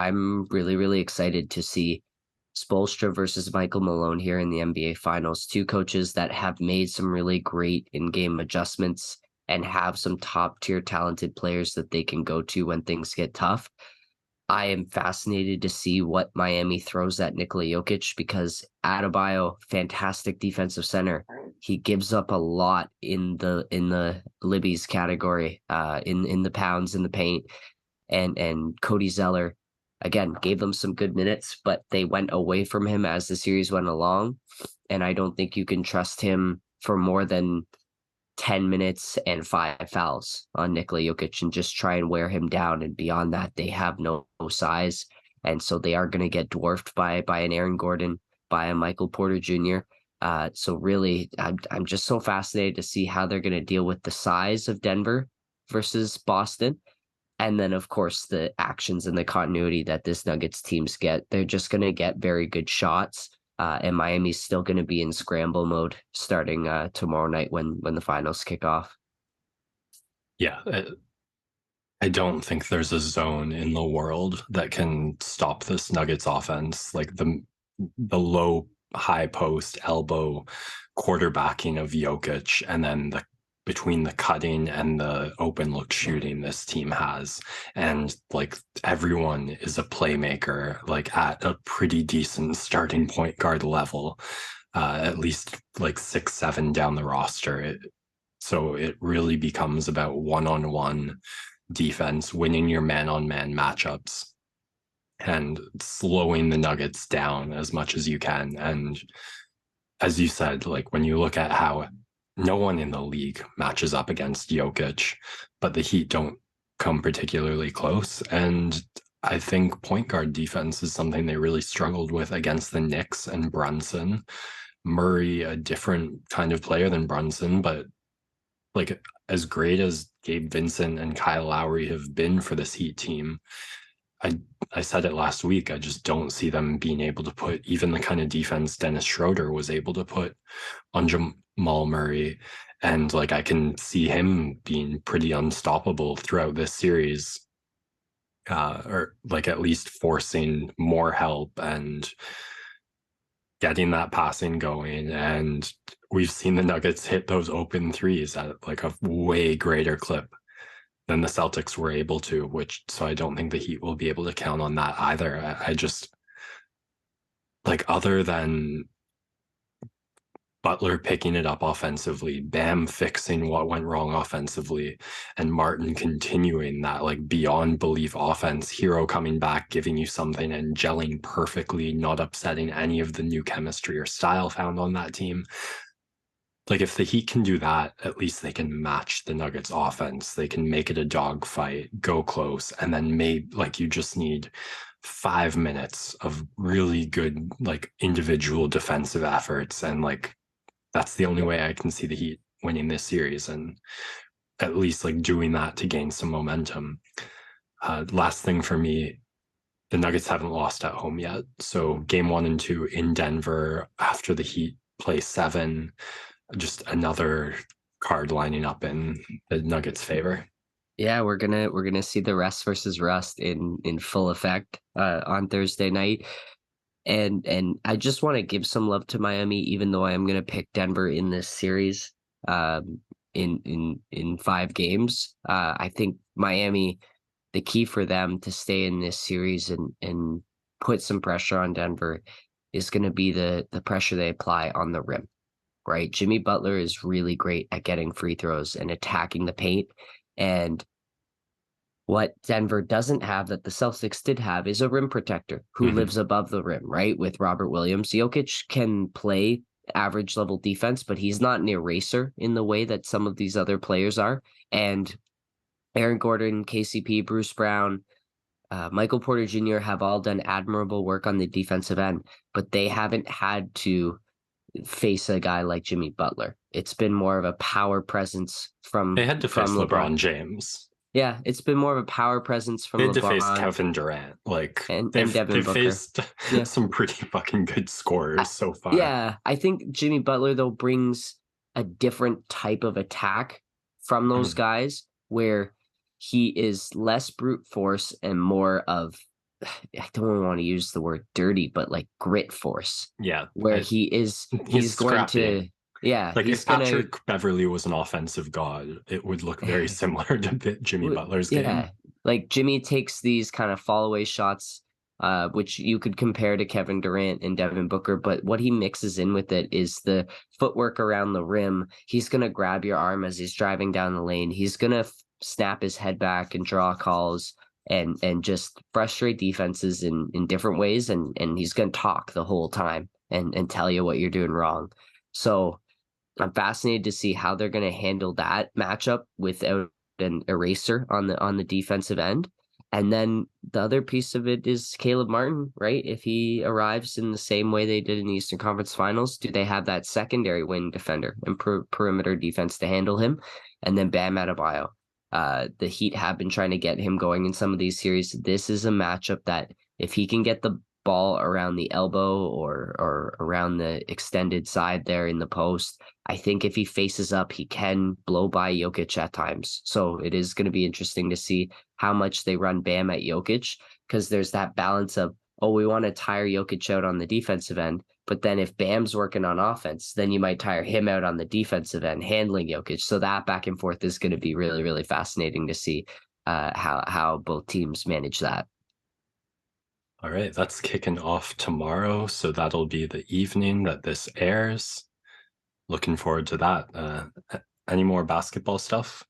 I'm really, really excited to see Spoelstra versus Michael Malone here in the NBA Finals. Two coaches that have made some really great in-game adjustments and have some top-tier talented players that they can go to when things get tough. I am fascinated to see what Miami throws at Nikola Jokic because Adebayo, fantastic defensive center. He gives up a lot in the Libby's category, in the pounds in the paint, and Cody Zeller again gave them some good minutes, but they went away from him as the series went along, and I don't think you can trust him for more than 10 minutes and five fouls on Nikola Jokic and just try and wear him down. And beyond that, they have no size. And so they are going to get dwarfed by an Aaron Gordon, by a Michael Porter Jr. So really, I'm just so fascinated to see how they're going to deal with the size of Denver versus Boston. And then, of course, the actions and the continuity that this Nuggets teams get. They're just going to get very good shots. And Miami's still going to be in scramble mode starting tomorrow night when the finals kick off. Yeah, I don't think there's a zone in the world that can stop this Nuggets offense. Like the low high post elbow quarterbacking of Jokic, and then the between the cutting and the open look shooting this team has. And like everyone is a playmaker, like at a pretty decent starting point guard level, at least like 6, 7 down the roster. So it really becomes about one-on-one defense, winning your man-on-man matchups, and slowing the Nuggets down as much as you can. And as you said, like when you look at how no one in the league matches up against Jokic, but the Heat don't come particularly close. And I think point guard defense is something they really struggled with against the Knicks and Brunson. Murray, a different kind of player than Brunson, but like as great as Gabe Vincent and Kyle Lowry have been for this Heat team, I I said it last week. I just don't see them being able to put even the kind of defense Dennis Schroeder was able to put on Jamal Murray. And like I can see him being pretty unstoppable throughout this series, or like at least forcing more help and getting that passing going. And we've seen the Nuggets hit those open threes at like a way greater clip than the Celtics were able to, which so I don't think the Heat will be able to count on that either. I just like other than Butler picking it up offensively, Bam fixing what went wrong offensively, and Martin continuing that like beyond belief offense, Hero coming back, giving you something and gelling perfectly, not upsetting any of the new chemistry or style found on that team. Like if the Heat can do that, at least they can match the Nuggets offense. They can make it a dogfight, go close, and then maybe like you just need 5 minutes of really good like individual defensive efforts, and like that's the only way I can see the Heat winning this series, and at least like doing that to gain some momentum. Last thing for me, the Nuggets haven't lost at home yet. So game 1 and 2 in Denver after the Heat play 7, just another card lining up in the Nuggets' favor. Yeah, we're gonna see the rest versus rust in full effect on Thursday night. And I just want to give some love to Miami, even though I am gonna pick Denver in this series in 5 games. I think Miami, the key for them to stay in this series and put some pressure on Denver is going to be the pressure they apply on the rim, right? Jimmy Butler is really great at getting free throws and attacking the paint. And what Denver doesn't have that the Celtics did have is a rim protector who Mm-hmm. lives above the rim, right? With Robert Williams. Jokic can play average level defense, but he's not an eraser in the way that some of these other players are. And Aaron Gordon, KCP, Bruce Brown, Michael Porter Jr. have all done admirable work on the defensive end, but they haven't had to face a guy like Jimmy Butler. It's been more of a power presence They from had to from face LeBron. LeBron James. Yeah, it's been more of a power presence They from had to face LeBron Kevin Durant. Like and they've Devin they've Booker. faced Yeah. some pretty fucking good I, scorers so far. yeah, I think Jimmy Butler though brings a different type of attack from those Mhm. guys where he is less brute force and more of I don't want to use the word dirty, but like grit force, Yeah, where he's he's going scrappy. to, yeah, Like he's if gonna, Patrick Beverly was an offensive god, it would look very similar to Jimmy Butler's game. yeah, like Jimmy takes these kind of fall away shots, which you could compare to Kevin Durant and Devin Booker, but what he mixes in with it is the footwork around the rim. He's gonna grab your arm as he's driving down the lane. He's gonna snap his head back and draw calls and just frustrate defenses in different ways, and he's gonna talk the whole time and tell you what you're doing wrong. So I'm fascinated to see how they're going to handle that matchup without an eraser on the defensive end. And then the other piece of it is Caleb Martin, right? If he arrives in the same way they did in the Eastern Conference Finals, do they have that secondary wing defender and perimeter defense to handle him? And then Bam Adebayo. The Heat have been trying to get him going in some of these series. This is a matchup that if he can get the ball around the elbow or around the extended side there in the post, I think if he faces up, he can blow by Jokic at times. So it is going to be interesting to see how much they run Bam at Jokic, because there's that balance of, oh, we want to tire Jokic out on the defensive end. But then if Bam's working on offense, then you might tire him out on the defensive end, handling Jokic. So that back and forth is going to be really, really fascinating to see how both teams manage that. All right, that's kicking off tomorrow, so that'll be the evening that this airs. Looking forward to that. Any more basketball stuff?